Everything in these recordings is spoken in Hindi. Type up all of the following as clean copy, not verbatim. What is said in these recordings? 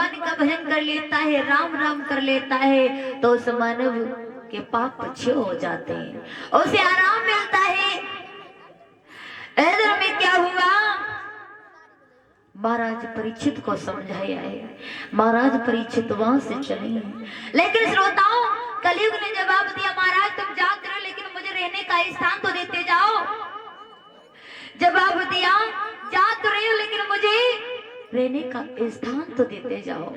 भगवान का भजन कर लेता है, राम राम कर लेता है, तो उस मानव के पाप क्षय हो जाते हैं, उसे आराम मिलता है। इधर में क्या हुआ, महाराज परीक्षित को समझाया है। महाराज परीक्षित वहां से चले हैं, लेकिन श्रोताओं कलयुग ने जवाब दिया, महाराज तुम जाते रहो लेकिन मुझे रहने का स्थान तो देते जाओ। जवाब दिया, जा तो रहे हो लेकिन मुझे रहने का स्थान तो देते जाओ।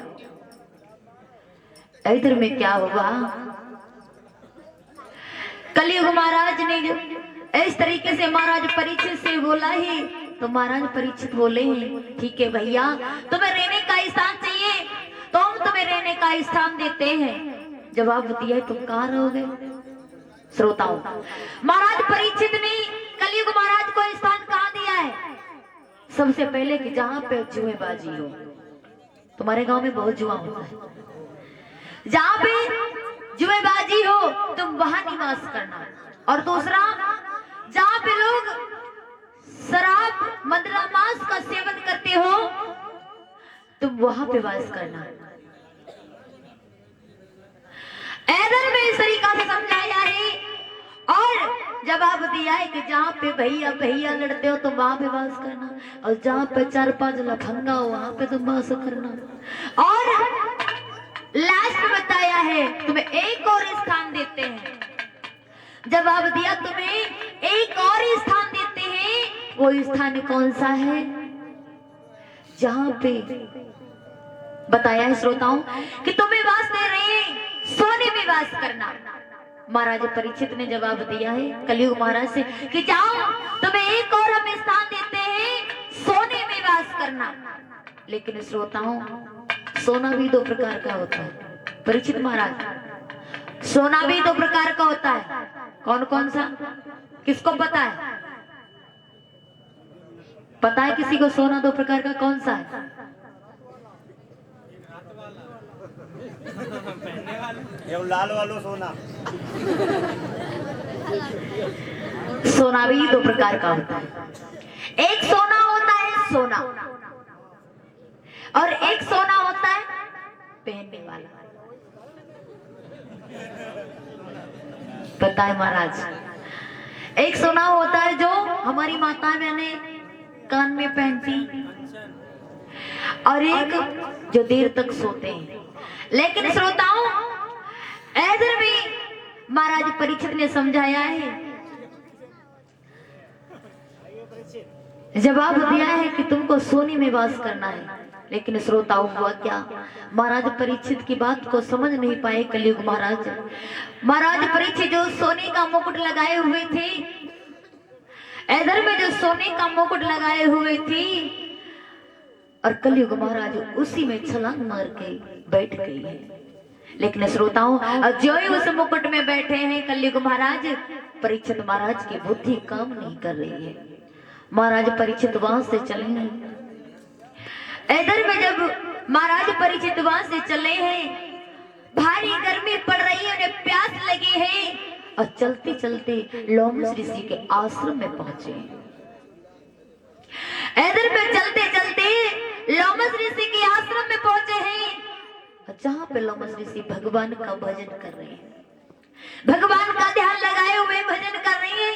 इधर में क्या हुआ, कलयुग महाराज ने इस तरीके से महाराज परीक्षित से बोला है, तो महाराज परीक्षित बोले हैं, ठीक है भैया तुम्हें रहने का स्थान चाहिए तो हम तुम्हें रहने का स्थान देते हैं। जवाब दिया, तुम कहाँ रहोगे। श्रोताओं महाराज परीक्षित ने कलयुग महाराज को स्थान कहाँ दिया है, सबसे पहले कि जहां पे जुएबाजी हो, तुम्हारे गांव में बहुत जुआ होता है, जहां पे जुएबाजी हो तुम वहां निवास करना। और दूसरा, जहां पे लोग शराब मदिरा मांस का सेवन करते हो तुम वहां पे वास करना। ऐदर में इस तरीका से समझाया है और जवाब दिया है कि जहाँ पे भैया भैया लड़ते हो तुम वहां पे वास करना, और जहाँ पे 4-5 लफंगा हो वहां पे तुम वास करना। और लास्ट में बताया है तुम्हें एक और स्थान देते हैं। जवाब दिया, तुम्हें एक और स्थान देते हैं, वो स्थान कौन सा है, जहां पे बताया है श्रोताओं कि तुम्हें वास दे रहे हैं सोने में वास करना। महाराज परीक्षित ने जवाब दिया है कलयुग महाराज से कि जाओ तुम्हें एक और हम स्थान देते हैं, सोने में वास करना। लेकिन श्रोताओं सोना भी 2 प्रकार का होता है। परीक्षित महाराज सोना भी 2 प्रकार का होता है, कौन कौन सा, किसको पता है, पता है किसी को सोना 2 प्रकार का कौन सा है। ये लाल वाला सोना, सोना भी 2 प्रकार का होता है। एक सोना होता है सोना, और एक सोना होता है पहनने वाला। पता है महाराज, एक सोना होता है जो हमारी माता बहने कान में पहनती, और एक जो देर तक सोते हैं। लेकिन श्रोताओं ऐदर में महाराज परीक्षित ने समझाया है, जवाब दिया है कि तुमको सोने में वास करना है। लेकिन श्रोताओं हुआ क्या, महाराज परीक्षित की बात को समझ नहीं पाए कलयुग महाराज। महाराज परीक्षित जो सोने का मुकुट लगाए हुए थे, इधर में जो सोने का मुकुट लगाए हुए थे, और कलयुग महाराज उसी में छलांग मार के बैठ गई है। लेकिन श्रोताओं जो ही उस मुकुट में बैठे हैं कलयुग महाराज, परीक्षित महाराज की बुद्धि काम नहीं कर रही है। महाराज परीक्षित वहां से चले हैं। इधर में जब महाराज परीक्षित वहां से चले हैं, भारी गर्मी पड़ रही है, उन्हें प्यास लगी है, और चलते चलते लोमस ऋषि के आश्रम में पहुंचे। इधर में चलते चलते लोमस ऋषि के आश्रम में पहुंचे हैं, जहां पे लोमस ऋषि भगवान का भजन कर रहे हैं, भगवान का ध्यान लगाए हुए भजन कर रहे हैं।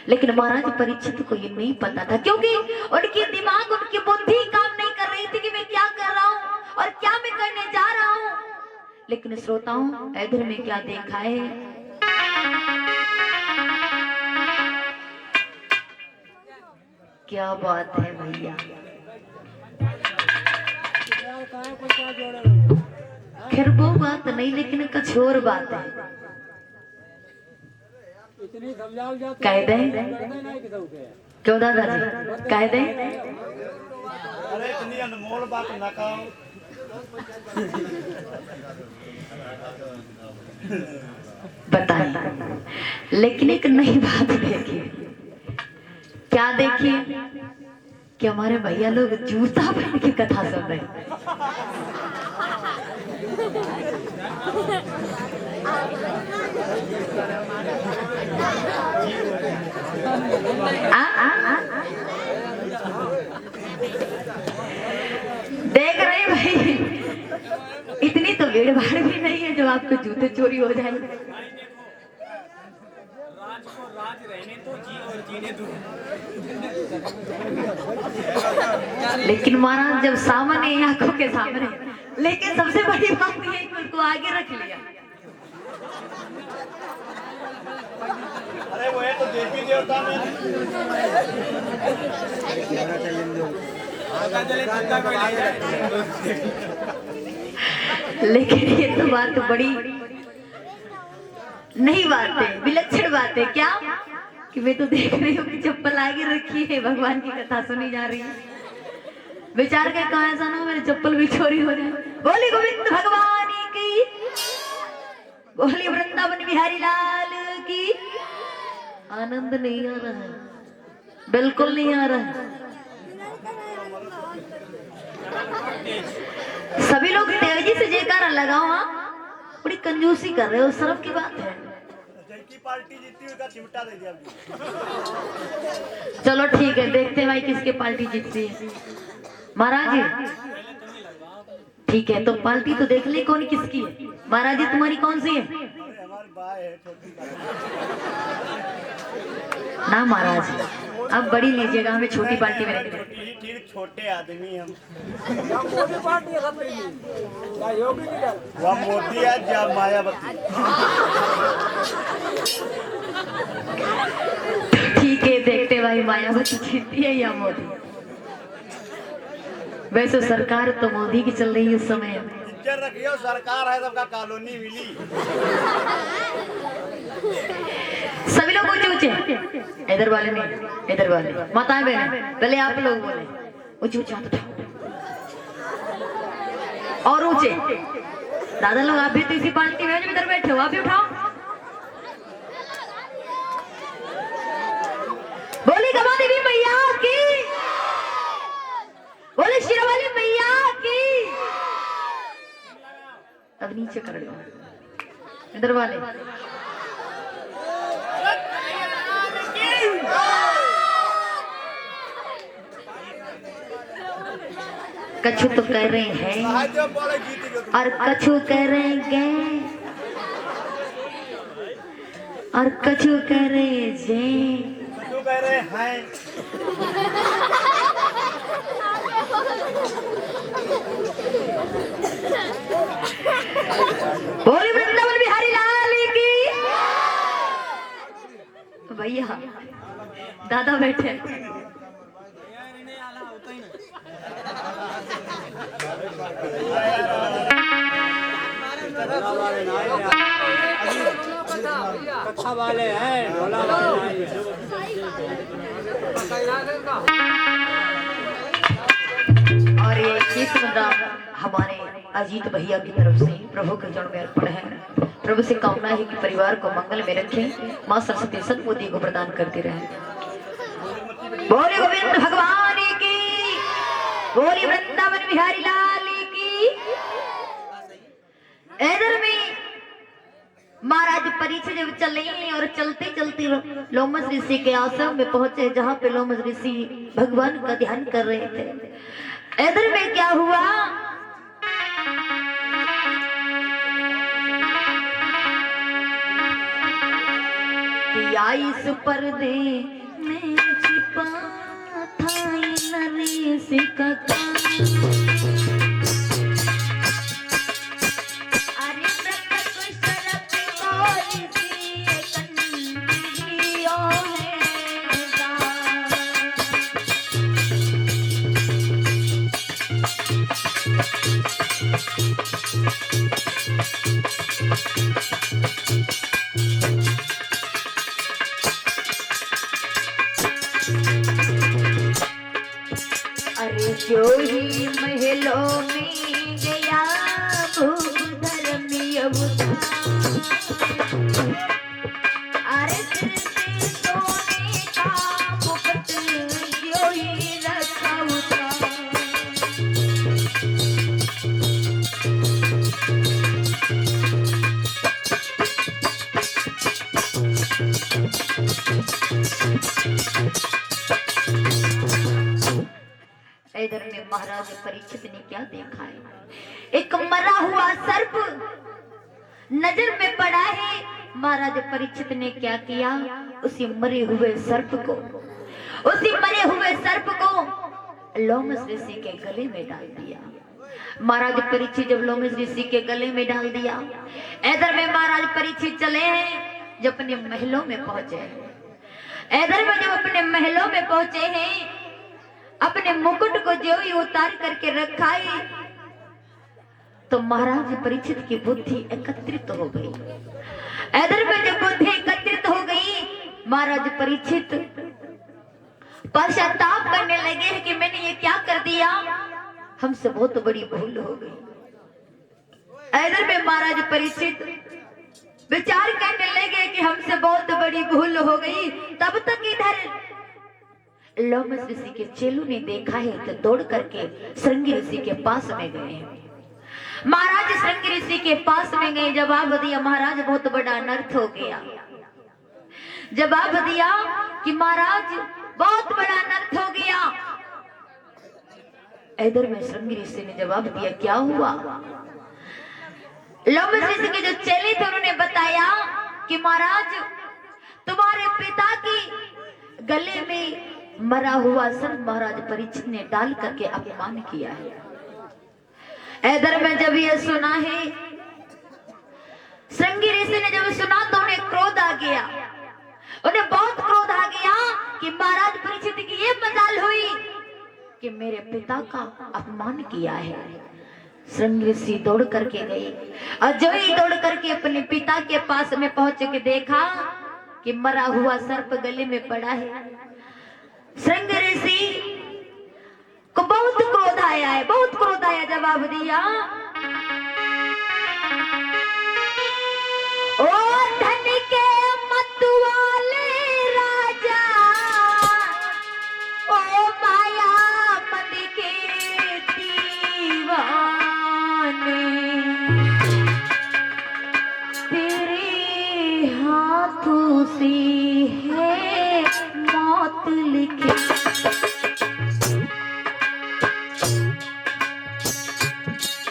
लेकिन महाराज परीक्षित को ये नहीं पता था, क्योंकि उनकी दिमाग उनकी बुद्धि काम नहीं कर रही थी कि मैं क्या कर रहा हूँ और क्या मैं करने जा रहा हूँ। लेकिन श्रोताओं इधर में क्या देखा है, क्या बात है भैया, खैर वो बात नहीं, लेकिन कुछ और बात है। कह दें क्यों दादाजी, कह दें। अरे इतनी अनमोल बात ना कहो। बताइए, लेकिन एक नई बात देखिए, क्या देखिए कि हमारे भैया लोग जूता पहन के कथा सुन रहे हैं। देख रहे हैं भाई, इतनी तो भीड़ भाड़ भी नहीं है जो आपके जूते चोरी हो जाए। राज को राज रहने तो जी और जीने दो। लेकिन महाराज जब सामने आंखों के सामने, लेकिन सबसे बड़ी बात यह है कि उसको आगे रख लिया। अरे वो है तो देवी देवता में लेकिन ये तो बात बड़ी नहीं बात है, विलक्षण बात है। क्या कि मैं तो देख रही हूँ कि चप्पल आगे रखी है, भगवान की कथा सुनी जा रही है। विचार के कहा ऐसा ना मेरी चप्पल भी चोरी हो जाए। बोली गोविंद भगवान की, बोली वृंदावन बिहारी लाल की। आनंद नहीं आ रहा है, बिल्कुल नहीं आ रहा है। सभी लोग तेजी से जयकारा लगाओ। हाँ, बड़ी कंजूसी कर रहे हो, शर्म की बात है। जैकी पार्टी जीती हुई का चिमटा दे दिया। चलो ठीक है, देखते हैं भाई किसके पार्टी जीतती है। महाराज जी ठीक है, तो पार्टी तो देख ले कौन किसकी है। महाराज जी तुम्हारी कौन सी है? हमारी बाय है छोटी ना महाराज अब बड़ी लीजिएगा, हमें छोटी पार्टी में रखना। ठीक, छोटे आदमी हम। मोदी पार्टी है सब या योगी की दल वह मोदी है या मायावती। ठीक है, देखते भाई मायावती जीतती है या मोदी। वैसे सरकार तो मोदी की चल रही है इस समय। पिक्चर रखियो, सरकार है सबका कॉलोनी मिली। सभी लोग ऊंचे ऊंचे, इधर वाले नहीं, इधर वाले माताएं बहने, पहले आप लोग बोले ऊंचे ऊंचे हाथ उठाओ और ऊंचे। दादा लोग आप भी तो इसी पार्टी में जो इधर बैठे हो, आप भी उठाओ। बोली गवा देवी मैया की, बोले शिरवाली मैया की। अब नीचे कर लो, इधर वाले। कछु तो कह रहे हैं जो बोले जीती गई। और कछु कह रहेंगे और कछु कह रहे जे। तू कह रहे हैं बोली वृंदावन बिहारी लाल की। भैया दादा बैठे। कथा वाले हैं ढोला वाले और ये गीत हमारे अजीत भैया की तरफ से प्रभु के चरण में अर्पण है। प्रभु से कामना है कि परिवार को मंगल में रखें, माँ सरस्वती सद्बुद्धि को प्रदान करती रहे। बोले गोविंद भगवान की, बोली वृंदावन बिहारी लाल की। इधर में महाराज परीक्षा जब चले और चलते चलते लोमस ऋषि के आश्रम में पहुंचे, जहाँ पे लोमस ऋषि भगवान का ध्यान कर रहे थे। इधर में क्या हुआ कि आइस पर्दे में छिपा था ऋषि का जो ही महलों में गया भूख धर्म अरे सिर से सोने का मुकुट जो ही रखा था। में महाराज परीक्षित ने क्या देखा है? एक मरा हुआ सर्प नजर में पड़ा है। महाराज परीक्षित ने क्या किया? उसी मरे हुए सर्प को लोमस ऋषि के गले में डाल दिया। महाराज परीक्षित जब लोमस ऋषि के गले में डाल दिया, इधर में महाराज परीक्षित चले हैं जब अपने महलों में पहुंचे हैं। इधर में जब अपने महलों में पहुंचे हैं, अपने मुकुट को जो ही उतार करके रखा है, तो महाराज परीक्षित की बुद्धि एकत्रित हो गई। इधर में जब बुद्धि एकत्रित हो गई, महाराज परीक्षित पश्चाताप करने लगे हैं कि मैंने ये क्या कर दिया, हमसे बहुत बड़ी भूल हो गई। इधर में महाराज परीक्षित विचार करने लगे कि हमसे बहुत बड़ी भूल हो गई। तब तक इधर लोमस ऋषि के चेलों ने देखा है तो दौड़ करके श्रृंगी ऋषि के पास में गए हैं। महाराज श्रृंगी ऋषि के पास में गए, जवाब दिया महाराज बहुत बड़ा अनर्थ हो गया। जवाब दिया कि महाराज बहुत बड़ा अनर्थ हो गया। इधर में श्रृंगी ऋषि ने जवाब दिया क्या हुआ? लोमस ऋषि के जो चेले थे उन्होंने बताया कि महाराज तुम्हारे पिता की गले में मरा हुआ सर्प महाराज परीक्षित ने डाल करके अपमान किया है। इधर में जब ये सुना है, श्रृंगी ऋषि ने जब सुना तो उन्हें क्रोध आ गया। उन्हें बहुत क्रोध आ गया कि महाराज परीक्षित की ये मजाल हुई कि मेरे पिता का अपमान किया है। श्रृंगी ऋषि दौड़ करके गई और जो ही दौड़ करके अपने पिता के पास में पहुंच के देखा कि मरा हुआ सर्प गले में पड़ा है। श्रृंगी ऋषि को बहुत क्रोध आया है, बहुत क्रोध आया। जवाब दिया ओ धन के मतवाले राजा, ओ माया मद के दीवाने, तेरे हाथों से है मौत लिखी।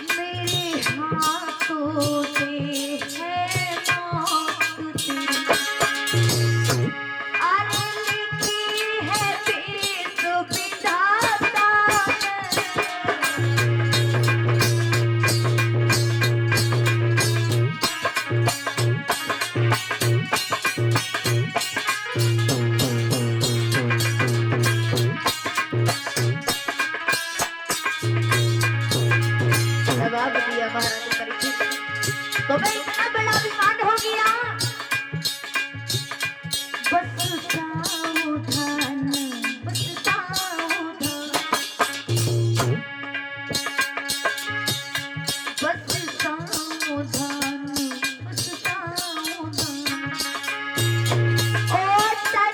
मेरे हाथों से है मौत तेरी, अरे लिखी है विश्व विधाता जवाब दिया महाराज परीक्षित, तो मैं इतना बड़ा विमान हो गया। बस सावधान, बस सावधान, बस सावधान, बस सावधान, ओ तन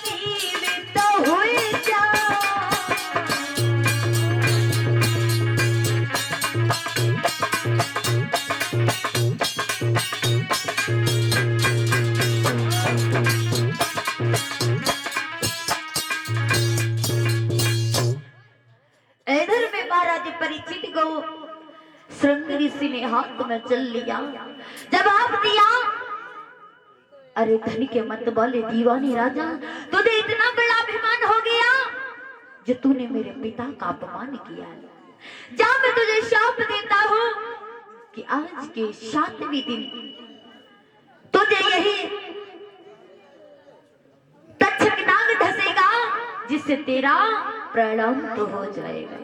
जीवित हुई जा। इधर में महाराज परीक्षित को श्रृंगी ऋषि ने हाथ में चल लिया। जवाब दिया अरे धन के मत वाले दीवाने राजा, तुझे इतना बड़ा अभिमान हो गया जो तूने मेरे पिता का अपमान किया है। जा मैं तुझे शाप देता हूँ कि आज के 7वें दिन तुझे यही तक्षक नाग ढसेगा, जिससे तेरा प्रणाम तो हो जाएगा।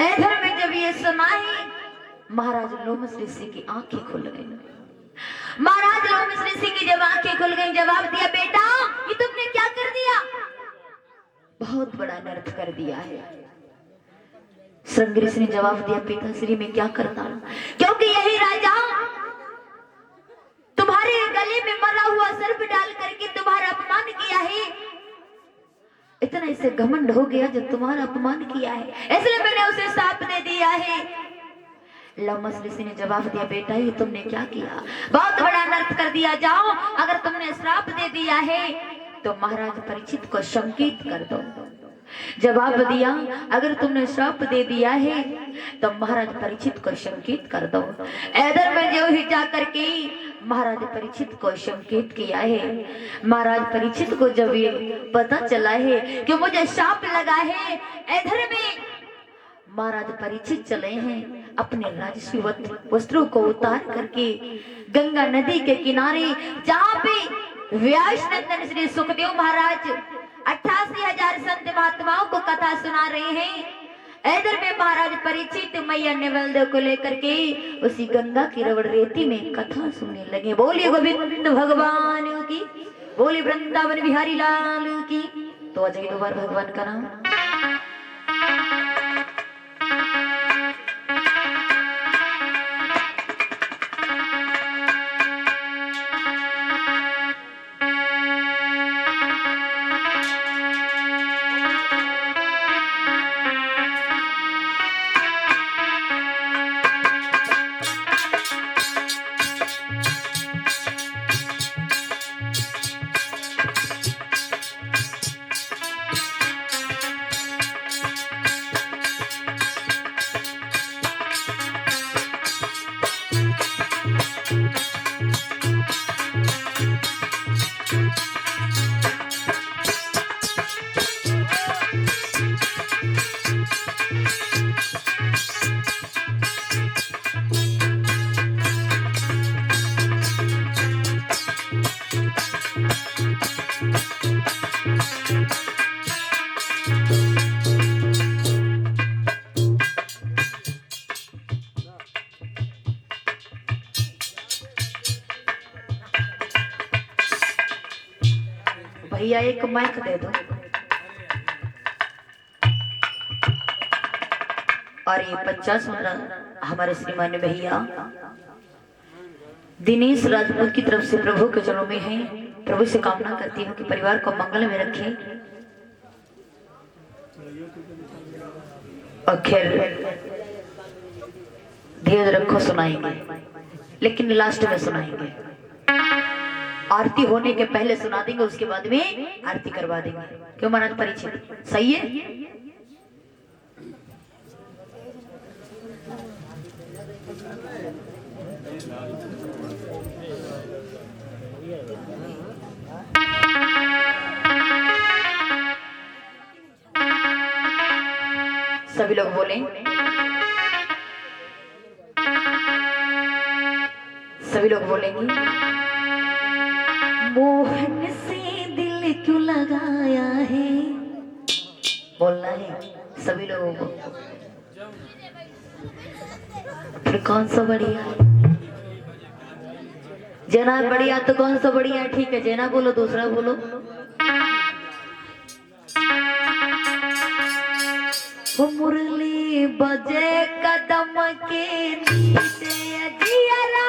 इधर में जब ये सुना है, महाराज लोमस ऋषि की आंखें खुल गई। महाराज लोमस ऋषि की जब आंखें खुल गई, जवाब दिया बेटा ये तुमने क्या कर दिया? बहुत बड़ा अनर्थ कर दिया है। श्रृंगी ऋषि ने जवाब दिया पिताश्री मैं क्या करता, क्योंकि यही राजा तुम्हारे गले में मरा हुआ सर्प डाल करके तुम्हारा अपमान किया है। इतना इसे घमंड हो गया जब तुम्हारा अपमान किया है, इसलिए मैंने उसे श्राप दे दिया है। लोमस ऋषि ने जवाब दिया बेटा ये तुमने क्या किया? बहुत बड़ा अनर्थ कर दिया। जाओ अगर तुमने श्राप दे दिया है तो महाराज परीक्षित को संकेत कर दो। जवाब दिया, अगर तुमने श्राप दे दिया है तो महाराज परीक्षित को संकेत कर दो। इधर में जो ही जा करके महाराज परीक्षित को संकेत किया है। महाराज परीक्षित को जब ये पता चला है कि मुझे श्राप लगा है, इधर में महाराज परीक्षित चले हैं अपने राजसी वस्त्रों को उतार करके गंगा नदी के किनारे, जहाँ पे व्यास नंदन श्री सुखदेव महाराज 88,000 संत महात्माओं को कथा सुना रहे हैं। इधर में महाराज परीक्षित मैया निवल को लेकर के उसी गंगा की रवड़ रेती में कथा सुनने लगे। बोलिए गोविंद भगवान की, बोलिए वृंदावन बिहारी लाल की। तो अजय दोबार भगवान का नाम। भैया एक माइक दे दो। और ये 50 हमारे श्रीमान भैया दिनेश राजपूत की तरफ से प्रभु के चरणों में है। प्रभु से कामना करती हूँ कि परिवार को मंगल में रखे। और खैर धीरज रखो, सुनाएंगे लेकिन लास्ट में सुनाएंगे। आरती होने के पहले सुना देंगे, उसके बाद में आरती करवा देंगे। क्यों महाराज परीक्षित? सही है। सभी लोग बोलें, सभी लोग बोलेंगे। मोहन से दिल क्यों लगाया है, बोलना है सभी लोगों को। फिर कौन सा बढ़िया है? जना बढ़िया तो कौन सा बढ़िया है? ठीक है, जना बोलो, दूसरा बोलो। वो मुरली बजे कदम के नीचे जियारा।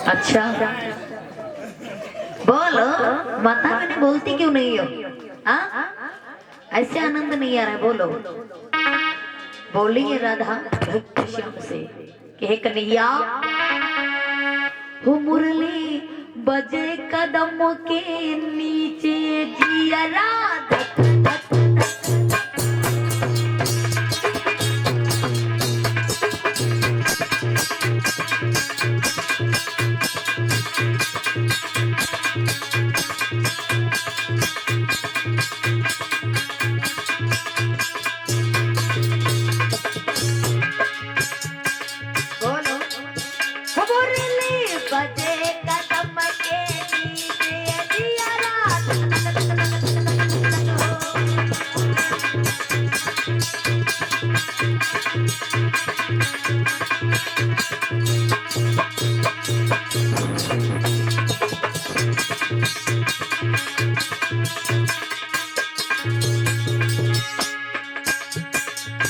अच्छा बोलो, माता मैंने बोलती क्यों नहीं हो? हाँ, ऐसे आनंद नहीं आ रहा है, बोलो। बोलिए राधा भक्त श्याम से कि हे कन्हैया, हो मुरली बजे कदम के नीचे जिया राधा।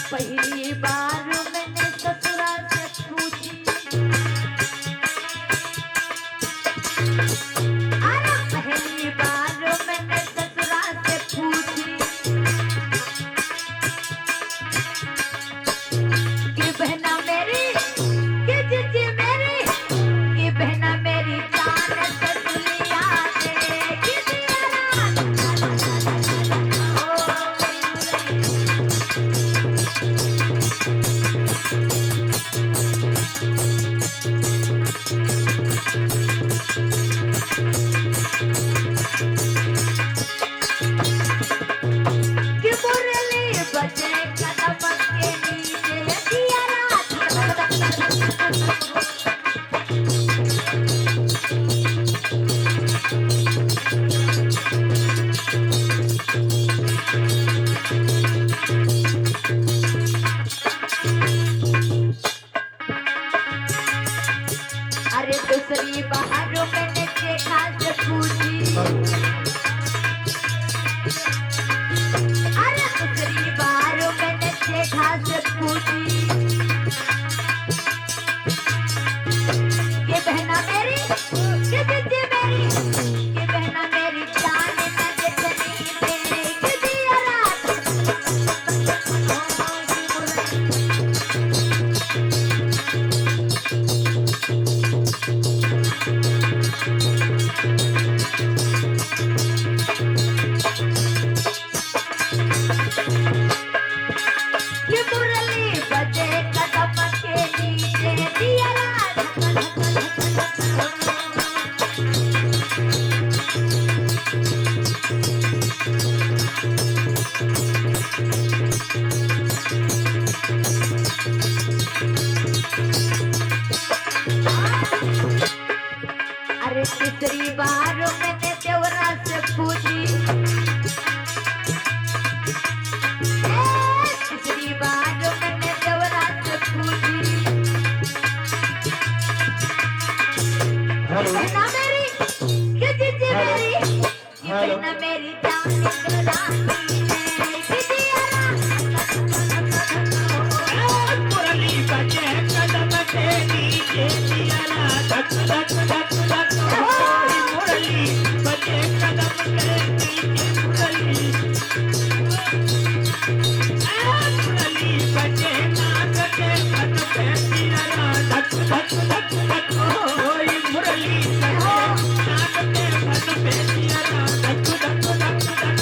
पहली बार मैंने ससुराल से पूछी, अरे दूसरी बार मैंने जेठा से पूछी, ये बहना मेरी, ये दीदी मेरी, ये बहना मेरी जान न जितनी देगी दिया रात। ये मुरली बजे कदम के नीचे दिया रात। अरे तीसरी बार मैंने देवरा से पूछी, तीसरी बार मैंने देवरा से पूछी, बहना मेरी, ये जीजी मेरी, ये बहना मेरी जान निकरानी है कि दिया रात। मुरली बजे कदम के नीचे दिया रात। धक धक धक धक मुरली बजे कदम के नीचे मुरली बजे नाक के कन पे दिया रात। धक धक धक धक मुरली बजे नाक के कन पे दिया रात। धक धक धक धक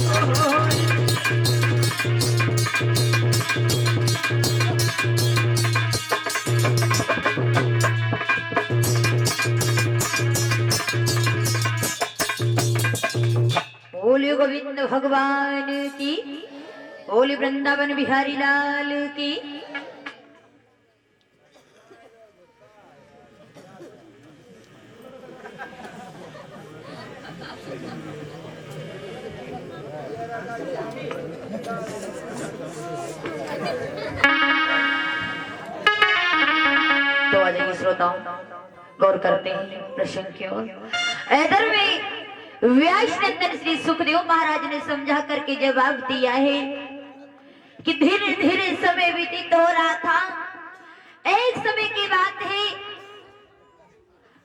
बोले गोविंद भगवान की, बोले वृंदावन बिहारी लाल की। तो आ जाइए श्रोताओं, गौर करते हैं प्रसंग की ओर। इधर में व्यास नंदन श्री सुखदेव महाराज ने समझा करके जवाब दिया है कि धीरे धीरे समय व्यतीत हो रहा था। एक समय की बात है,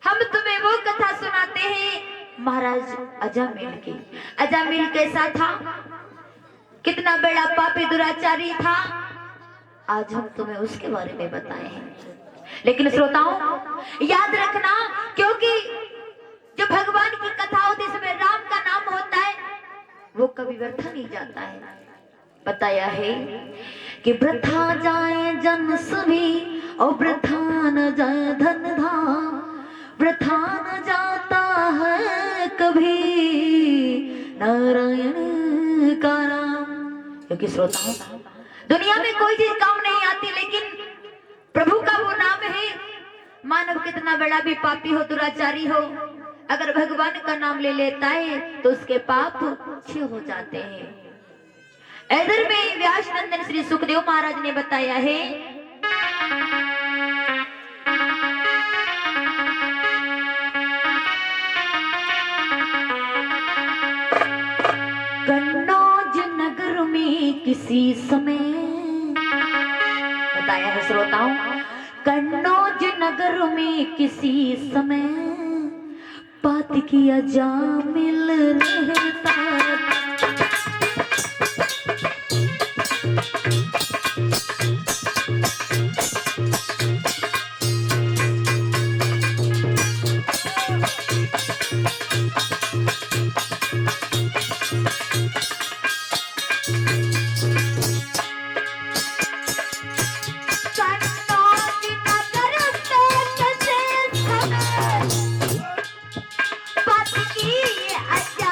हम तुम्हें वो कथा सुनाते हैं महाराज अजामिल की। अजामिल कैसा था, कितना बड़ा पापी दुराचारी था, आज हम तुम्हें उसके बारे में बताए हैं। लेकिन श्रोताओं याद रखना, क्योंकि जो भगवान की कथा होती है इसमें राम का नाम होता है, वो कभी व्यर्थ नहीं जाता है। बताया है कि वृथा जाए जन सभी और वृथा न जाए धन धाम, वृथा न जाता है कभी नारायण का नाम। क्योंकि श्रोताओं दुनिया में कोई चीज काम नहीं आती, लेकिन प्रभु का वो नाम है। मानव कितना बड़ा भी पापी हो, दुराचारी हो, अगर भगवान का नाम ले लेता है तो उसके पाप क्षय हो जाते हैं। इधर में व्यास नंदन श्री सुखदेव महाराज ने बताया है कन्नौज नगर में किसी समय, बताया है श्रोताओं, कन्नौज नगर में किसी समय बात किया जामिल रहता। अच्छा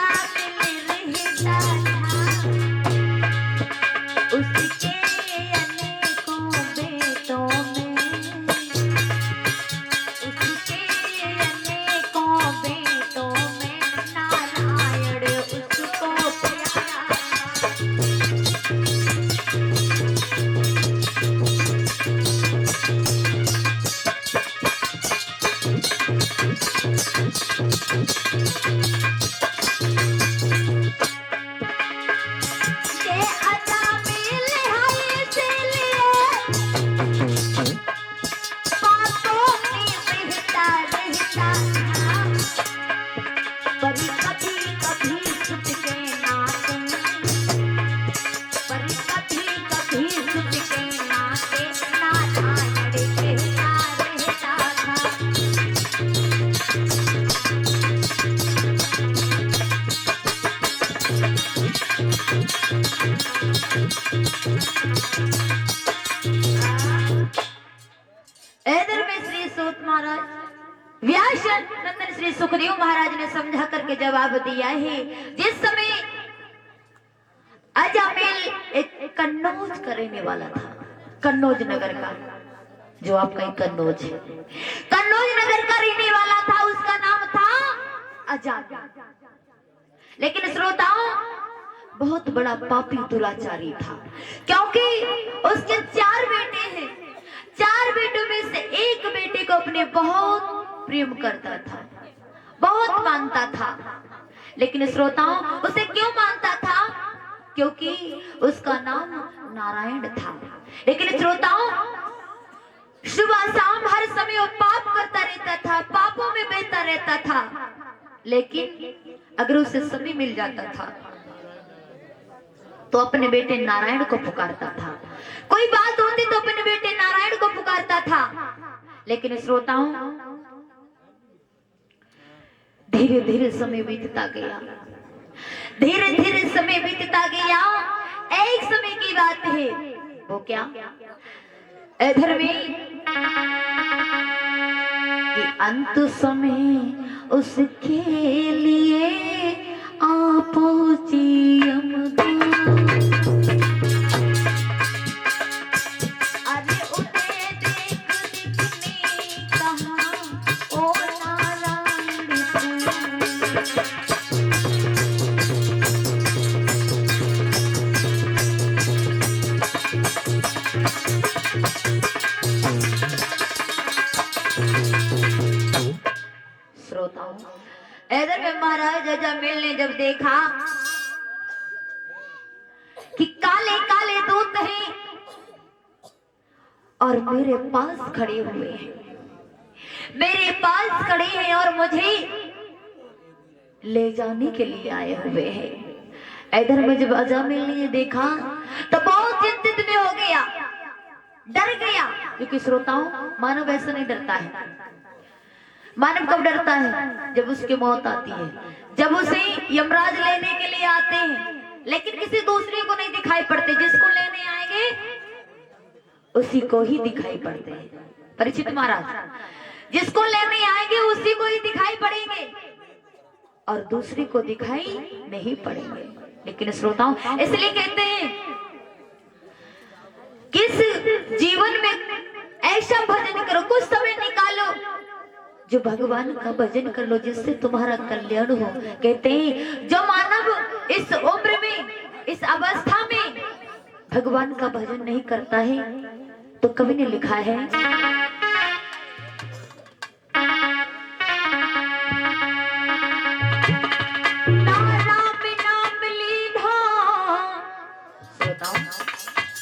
सुखदेव महाराज ने समझा करके जवाब दिया है, जिस समय अजामिल एक कन्नौज का रहने वाला था, कन्नौज नगर का, जो आपका एक कन्नौज है, कन्नौज नगर का रहने वाला था, उसका नाम था अजामिल। लेकिन श्रोताओं, बहुत बड़ा पापी दुराचारी था, क्योंकि उसके 4 बेटे हैं। 4 बेटों में से एक बेटे को अपने बहुत प्रेम करता था, बहुत मानता था। लेकिन श्रोताओं, उसे क्यों मानता था? क्योंकि उसका नाम नारायण था। लेकिन श्रोताओं, सुबह शाम हर समय वो पाप करता रहता था, पापों में बहता रहता था। लेकिन अगर उसे समय मिल जाता था तो अपने बेटे नारायण को पुकारता था, कोई बात होती तो अपने बेटे नारायण को पुकारता था। लेकिन श्रोताओं, धीरे धीरे समय बीतता गया, धीरे धीरे समय बीतता गया। एक समय की बात है, वो क्या, इधर में कि अंत समय उसके लिए आप अरे उन्हें देख दिखने कहा ओ नारायण। श्रोताओं, इधर में महाराज अजामिल ने जब देखा कि काले काले दूत हैं और मेरे पास खड़े हुए हैं, मेरे पास खड़े हैं और मुझे ले जाने के लिए आए हुए हैं। इधर में जब अजामिल ने देखा तो बहुत चिंतित में हो गया, डर गया। क्योंकि श्रोताओं, मानव ऐसा नहीं डरता है। मानव कब डरता है? जब उसकी मौत आती है, जब उसे यमराज लेने के लिए आते हैं, लेकिन किसी दूसरे को नहीं दिखाई पड़ते। जिसको लेने आएंगे उसी को ही दिखाई पड़ते हैं। परीक्षित महाराज, जिसको लेने आएंगे उसी को ही दिखाई पड़ेंगे और दूसरे को दिखाई नहीं पड़ेंगे। लेकिन श्रोताओं, इसलिए कहते हैं किस जीवन में ऐसा भजन करो, कुछ समय निकालो जो भगवान का भजन कर लो, जिससे तुम्हारा कल्याण हो। कहते हैं जो मानव इस उम्र में, इस अवस्था में भगवान का भजन नहीं करता है, तो कवि ने लिखा है,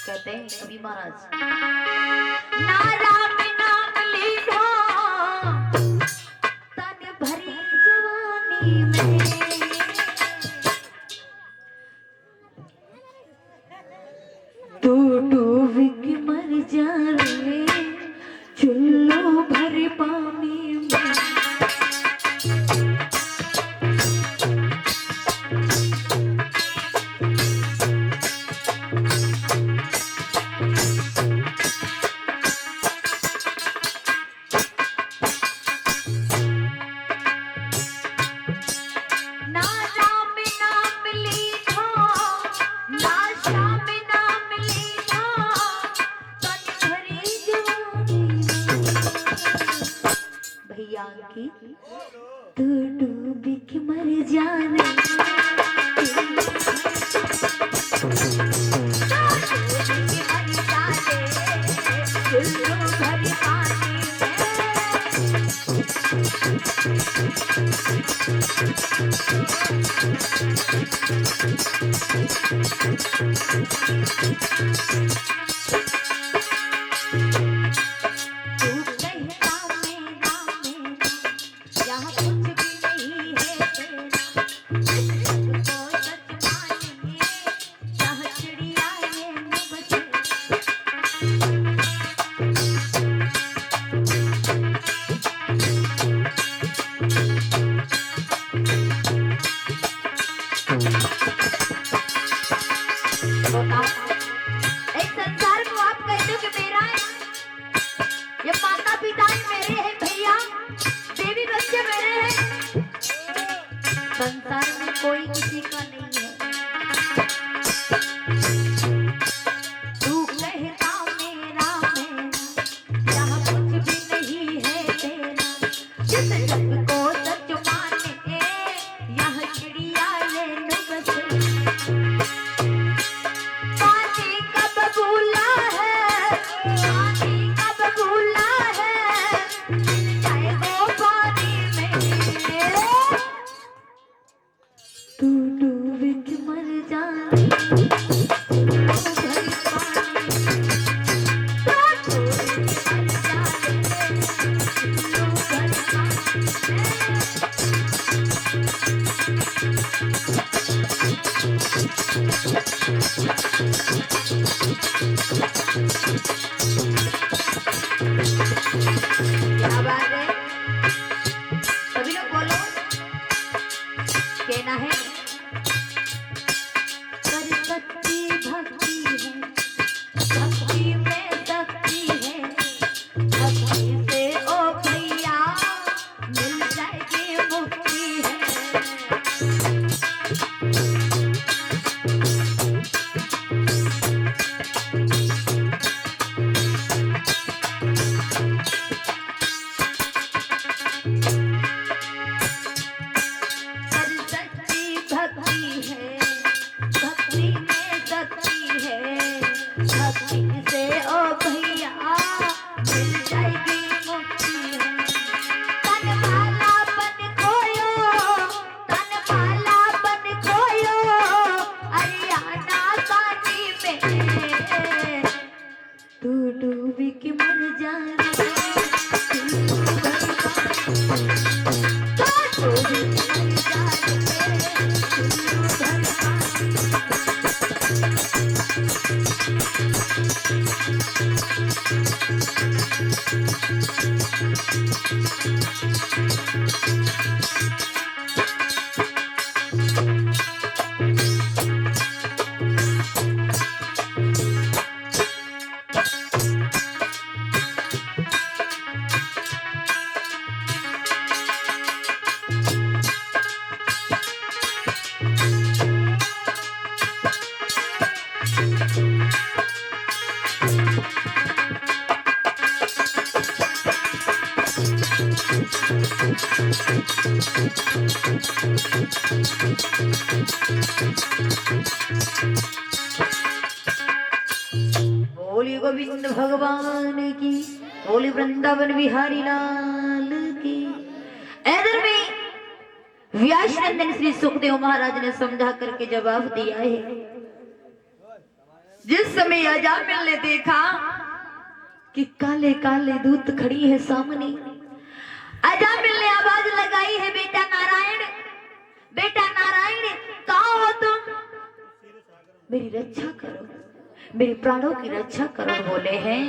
कहते हैं कवि महाराज, नाराम नाम लीधा तन भरी जवानी में, तू डूब के मर जा रे चुल्लो भर पानी में। तू डूब के मर जाने, कोई किसी का नहीं है। तू कहता मेरा मेरा यहाँ कुछ भी नहीं है तेरा, जिस जग को सच माने यहाँ चिड़िया ये नुबस। पानी कब भूला है, पानी कब भूला है, चाहे वो पानी में तू डूब के मर जाए क्या बात है, सभी लोग बोलो कहना है। पर सच्ची भक्ति है, भक्ति में शक्ति है, भक्ति से ओ भैया मिल जाएगी मुक्ति है। पर सच्ची भक्ति है, भक्ति में शक्ति है, भक्ति से ओ भैया मिल जाएगी मुक्ति है। तन माला बन खोयो, तन माला बन खोयो, अरियाना पानी में तू डूबी के मर जाए। बोली गोविंद भगवान की, बोली वृंदावन बिहारी लाल की। इधर में व्यास नंदन श्री सुखदेव महाराज ने समझा करके जवाब दिया है। जिस समय अजामिल ने देखा कि काले काले दूत खड़ी है सामने, अजामिल ने आवाज लगाई है, बेटा नारायण, बेटा नारायण, कहाँ हो तुम? मेरी रक्षा करो, मेरे प्राणों की रक्षा करो। बोले हैं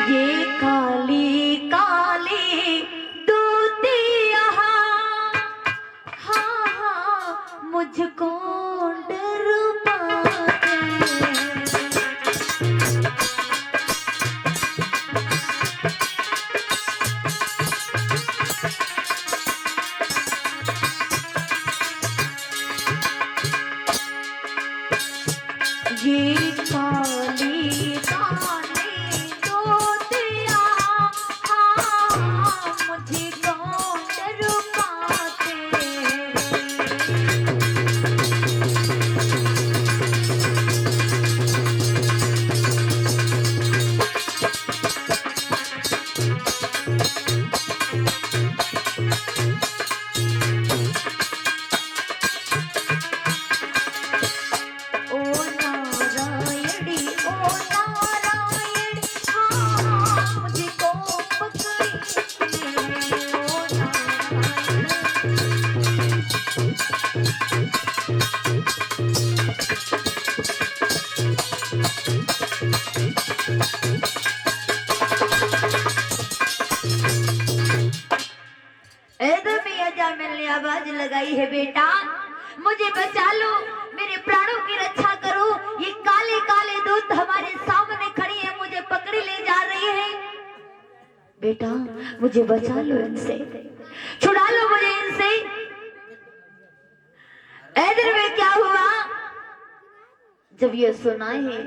ये काली काली दूतिया, हाँ हाँ मुझको डर पाते। ये काली काली दूतिया, हाँ मुझको डर पाते। आवाज लगाई है, बेटा मुझे बचा लो, मेरे प्राणों की रक्षा करो। ये काले काले दूत हमारे सामने खड़ी है, मुझे पकड़े ले जा रही है। बेटा मुझे बचा लो इनसे, जब ये सुनाए है,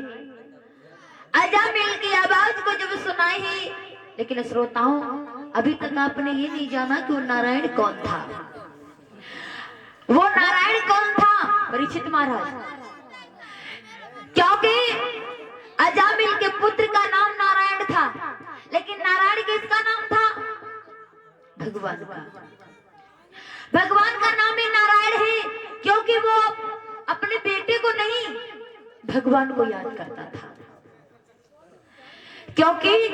अजामिल की आवाज को जब सुनाए है, लेकिन श्रोताओं अभी तक आपने ये नहीं जाना कि वो नारायण कौन था। वो नारायण कौन था? परीक्षित महाराज। क्योंकि अजामिल के पुत्र का नाम नारायण था, लेकिन नारायण किसका नाम था? भगवान का। भगवान का नाम ही नारायण है, क्योंकि वो अपने बेटे को नहीं, भगवान को याद करता था। क्योंकि